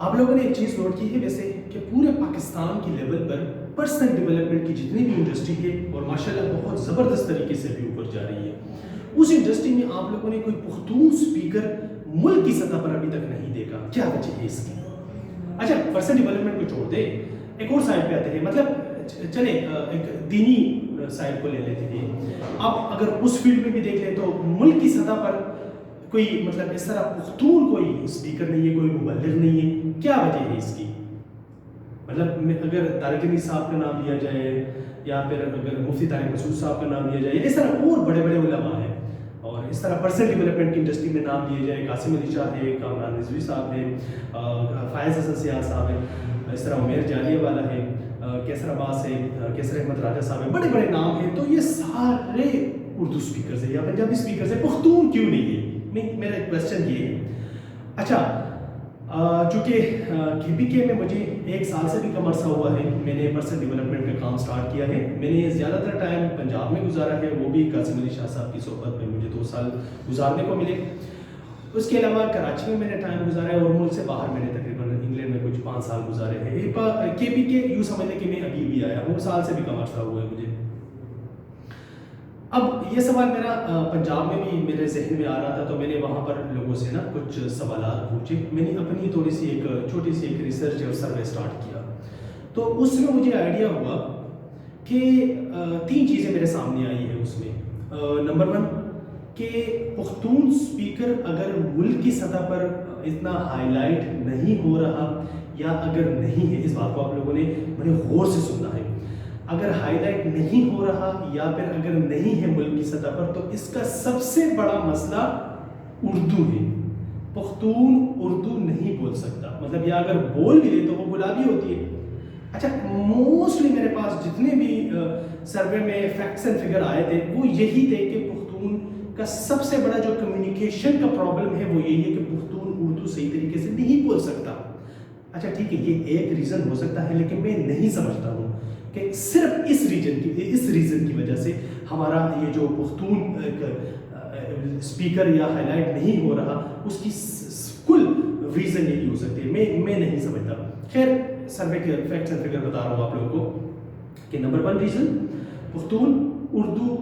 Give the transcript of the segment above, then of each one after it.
آپ لوگوں نے ایک چیز نوٹ کی ہے ویسے کہ پورے پاکستان کی لیول پر پرسنل ڈیولپمنٹ کی جتنی بھی انڈسٹری ہے اور ماشاءاللہ بہت زبردست طریقے سے بھی اوپر جا رہی ہے، اس انڈسٹری میں آپ لوگوں نے کوئی پختون اسپیکر ملک کی سطح پر ابھی تک نہیں دیکھا. کیا وجہ ہے اس کی؟ اچھا پرسنل ڈیولپمنٹ کو چھوڑ دے، ایک اور سائڈ پہ آتے ہیں. مطلب چلیں ایک دینی سائڈ کو لے لیتے ہیں. اب اگر اس فیلڈ میں بھی دیکھ لیں تو ملک کی سطح پر کوئی مطلب اس طرح پختون کوئی اسپیکر نہیں ہے، کوئی مبلغ نہیں ہے. کیا وجہ ہے اس کی؟ مطلب اگر طارق علی صاحب کا نام لیا جائے یا پھر اگر مفتی طارق مسعود صاحب کا نام لیا جائے، اس طرح اور بڑے بڑے علماء ہیں، اور اس طرح پرسنل ڈیولپمنٹ کی انڈسٹری میں نام لیے جائے، قاسم علی شاہ ہے، کامران رضوی صاحب ہے، فائز حسن سیال صاحب ہے، اس طرح عمیر جالیہ والا ہے، کیسر عباس ہے، کیسر احمد راجہ صاحب ہے، بڑے بڑے نام ہیں. تو یہ سارے اردو اسپیکرز ہیں یا پنجابی اسپیکرز ہیں، پختون کیوں نہیں ہے؟ میرا کویسچن یہ ہے. اچھا چونکہ کے پی کے میں مجھے 1 سال سے بھی کم عرصہ ہوا ہے، میں نے پرسنل ڈیولپمنٹ کا کام سٹارٹ کیا ہے. میں نے زیادہ تر ٹائم پنجاب میں گزارا ہے، وہ بھی قاسم علی شاہ صاحب کی صحبت میں مجھے 2 سال گزارنے کو ملے. اس کے علاوہ کراچی میں نے ٹائم گزارا ہے، اور ملک سے باہر میں نے تقریباً انگلینڈ میں کچھ 5 سال گزارے ہیں. کے پی کے یوں سمجھنے کہ میں ابھی بھی آیا ہوں، سال سے بھی کم عرصہ ہوا ہے مجھے. اب یہ سوال میرا پنجاب میں بھی میرے ذہن میں آ رہا تھا، تو میں نے وہاں پر لوگوں سے نا کچھ سوالات پوچھے. میں نے اپنی تھوڑی سی ایک چھوٹی سی ایک ریسرچ اور سروے سٹارٹ کیا. تو اس میں مجھے آئیڈیا ہوا کہ 3 چیزیں میرے سامنے آئی ہیں اس میں. نمبر 1 کہ پختون اسپیکر اگر ملک کی سطح پر اتنا ہائی لائٹ نہیں ہو رہا یا اگر نہیں ہے، اس بات کو آپ لوگوں نے بڑے غور سے سننا ہے. اگر ہائی لائٹ نہیں ہو رہا یا پھر اگر نہیں ہے ملک کی سطح پر، تو اس کا سب سے بڑا مسئلہ اردو ہے. پختون اردو نہیں بول سکتا، مطلب یا اگر بول بھی لے تو وہ گلابی ہوتی ہے. اچھا موسٹلی میرے پاس جتنے بھی سروے میں فیکٹس اینڈ فگر آئے تھے وہ یہی تھے کہ پختون کا سب سے بڑا جو کمیونیکیشن کا پرابلم ہے وہ یہی ہے کہ پختون اردو صحیح طریقے سے نہیں بول سکتا. اچھا ٹھیک ہے، یہ ایک ریزن ہو سکتا ہے، لیکن میں نہیں سمجھتا ہوں کہ صرف اس ریزن کی وجہ سے ہمارا یہ جو پختون اسپیکر یا ہائی لائٹ نہیں ہو رہا، اس کی کل ریزن یہی ہو سکتی ہے. میں نہیں سمجھتا. خیر سروے کے فیکٹس اینڈ فگر بتا رہا ہوں آپ لوگوں کو کہ نمبر 1 ریزن پختون اردو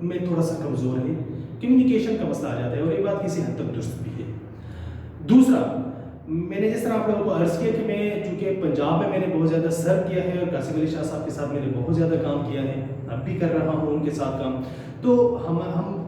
میں تھوڑا سا کمزور ہے، کمیونیکیشن کا مسئلہ آ جاتا ہے، اور یہ بات کسی حد تک درست بھی ہے. دوسرا، میں نے جس طرح آپ لوگوں کو عرض کیا کہ میں چونکہ پنجاب میں نے بہت زیادہ سرو کیا ہے اور قاسم علی شاہ صاحب کے ساتھ میں نے بہت زیادہ کام کیا ہے، اب بھی کر رہا ہوں ان کے ساتھ کام. تو ہم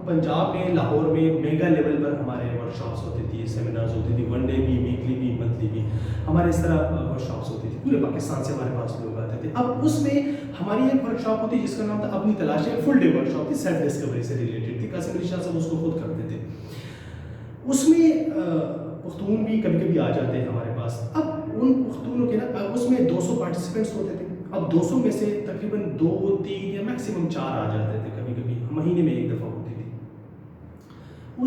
پنجاب میں لاہور میں میگا لیول پر ہمارے ورک شاپس ہوتی تھی، سیمینارز ہوتی تھی، 1 ڈے بھی، ویکلی بھی، منتھلی بھی، ہمارے اس طرح ورک شاپس ہوتی تھی. پورے پاکستان سے ہمارے پاس لوگ آتے تھے. اب اس میں ہماری ایک ورک شاپ ہوتی جس کا نام تھا اپنی تلاش ہے، فل ڈے ورک شاپ تھی، سیلف ڈسکوری سے ریلیٹڈ تھی. قاسم علی شاہ صاحب اس کو خود کرتے تھے. اس میں پختون بھی کبھی کبھی آ جاتے ہیں ہمارے پاس. اب ان پختونوں کے نا اس میں 200 پارٹیسپینٹس ہوتے تھے. اب 200 میں سے تقریباً 2 3 یا میکسیمم 4 آ جاتے تھے، کبھی کبھی مہینے میں 1 دفعہ ہوتی تھی. وہ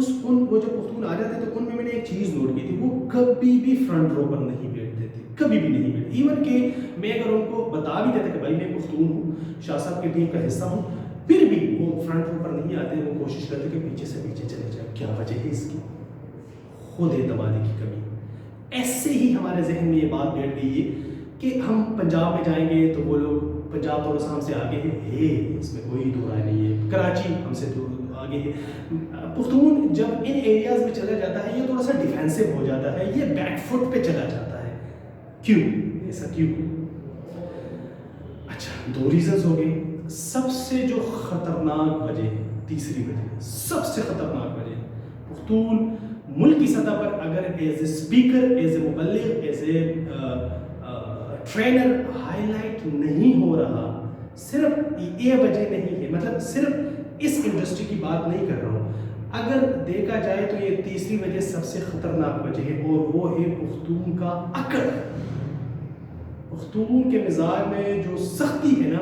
جب پختون آ جاتے تو ان میں نے ایک چیز نوٹ کی تھی، وہ کبھی بھی فرنٹ رو پر نہیں بیٹھتے تھے، کبھی بھی نہیں بیٹھتے. ایون کہ میں اگر ان کو بتا بھی دیتا کہ بھائی میں پختون ہوں، شاہ صاحب کی ٹیم کا حصہ ہوں، پھر بھی وہ فرنٹ رو پر نہیں آتے. وہ کوشش کرتے کہ پیچھے سے پیچھے چلے جائیں. کیا وجہ ہے اس کی؟ خود اعتمادی کی کمی. ایسے ہی ہمارے ذہن میں یہ بات بیٹھ گئی ہے کہ ہم پنجاب میں جائیں گے تو وہ لوگ پنجاب تھوڑا سا ہم سے آگے ہے، اس میں کوئی دو رائے نہیں ہے. کراچی ہم سے آگے ہے. پختون جب ان ایریاز میں چلا جاتا ہے یہ تھوڑا سا ڈیفینسو ہو جاتا ہے، یہ بیک فٹ پہ چلا جاتا ہے. کیوں ایسا کیوں؟ اچھا 2 ریزنز ہو گئے. سب سے جو خطرناک وجہ، تیسری وجہ، سب سے خطرناک وجہ، پختون ملک کی سطح پر اگر as a speaker, as a مبلغ، ایز اے ٹرینر ہائی لائٹ نہیں ہو رہا. صرف یہ وجہ نہیں ہے، مطلب صرف اس انڈسٹری کی بات نہیں کر رہا ہوں. اگر دیکھا جائے تو یہ تیسری وجہ سب سے خطرناک وجہ ہے، اور وہ ہے پختون کا اکڑ. پختون کے مزاج میں جو سختی ہے نا،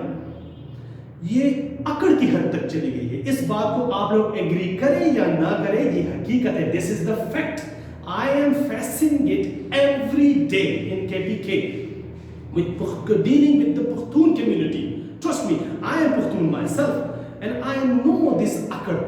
یہ اکڑ کی حد تک چلی گئی ہے. اس بات کو آپ لوگ ایگری کریں یا نہ کریں، یہ حقیقت ہے. This is the fact. I am facing it every day in KPK with dealing with the Pakhtun community. Trust me, I am Pakhtun myself and I know this akad.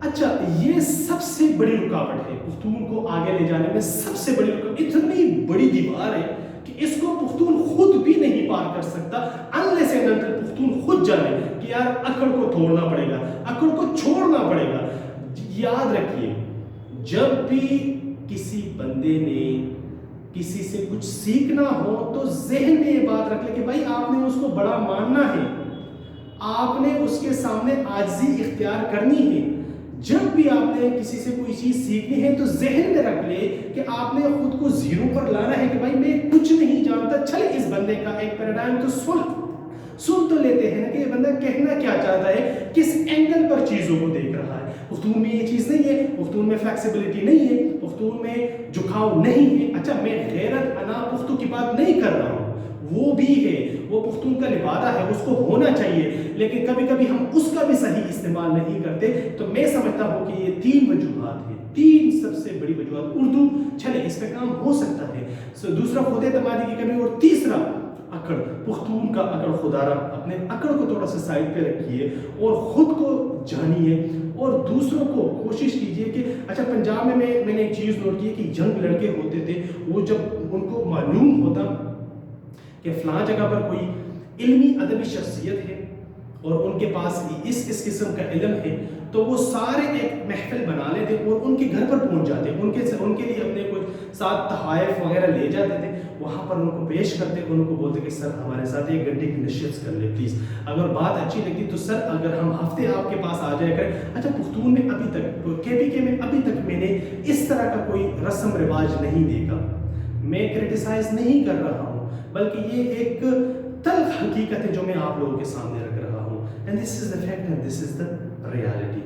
اچھا یہ سب سے بڑی رکاوٹ ہے پختون کو آگے لے جانے میں، سب سے بڑی رکاوٹ اتنی بڑی دیوار ہے کہ اس کو پختون خود بھی نہیں پار کر سکتا unless and until پختون خود جانے کہ یار اکڑ کو توڑنا پڑے گا، اکڑ کو چھوڑنا پڑے گا۔ یاد رکھیے جب بھی کسی بندے نے کسی سے کچھ سیکھنا ہو تو ذہن میں یہ بات رکھ لے کہ بھائی آپ نے اس کو بڑا ماننا ہے، آپ نے اس کے سامنے عاجزی اختیار کرنی ہے۔ جب بھی آپ نے کسی سے کوئی چیز سیکھنی ہے تو ذہن میں رکھ لے کہ آپ نے خود کو زیرو پر لانا ہے کہ بھائی میں کچھ نہیں جانتا، چلے اس بندے کا ایک پیراڈائم تو سن تو لیتے ہیں نا کہ یہ بندہ کہنا کیا چاہتا ہے، کس اینگل پر چیزوں کو دیکھ رہا ہے۔ پختون میں یہ چیز نہیں ہے، پختون میں فلیکسیبلٹی نہیں ہے، پختون میں جھکاؤ نہیں ہے۔ اچھا میں غیرت انا پختو کی بات نہیں کر رہا ہوں، وہ بھی ہے، وہ پختون کا لبادہ ہے، اس کو ہونا چاہیے، لیکن کبھی کبھی ہم اس کا بھی صحیح استعمال نہیں کرتے۔ تو میں سمجھتا ہوں کہ یہ 3 وجوہات ہیں، 3 سب سے بڑی وجوہات۔ اردو چلے اس پہ کام ہو سکتا ہے، دوسرا خود اعتمادی کی کمی، اور تیسرا اکڑ، پختون کا اکڑ خدارہ۔ اپنے اکڑ کو تھوڑا سا سائڈ پہ رکھیے اور خود کو جانیے اور دوسروں کو کوشش کیجئے کہ اچھا پنجاب میں میں نے ایک چیز نوٹ کی کہ ینگ لڑکے ہوتے تھے، وہ جب ان کو معلوم ہوتا کہ فلاں جگہ پر کوئی علمی ادبی شخصیت ہے اور ان کے پاس اس قسم کا علم ہے تو وہ سارے ایک محفل بنا لیتے اور ان کے گھر پر پہنچ جاتے، ان کے لیے اپنے کچھ ساتھ تحائف وغیرہ لے جاتے تھے، وہاں پر ان کو پیش کرتے، ان کو بولتے کہ سر ہمارے ساتھ 1 گھنٹے کی نشست کر لے پلیز، اگر بات اچھی لگتی تو سر اگر ہم ہفتے آپ کے پاس آ جائے کریں۔ اچھا پختون میں ابھی تک KPK میں ابھی تک میں نے اس طرح کا کوئی رسم رواج نہیں دیکھا۔ میں کرٹیسائز نہیں کر رہا ہوں بلکہ یہ ایک تلخ حقیقت ہے جو میں آپ لوگوں کے سامنے رکھ رہا ہوں، and this is the fact and this is the reality۔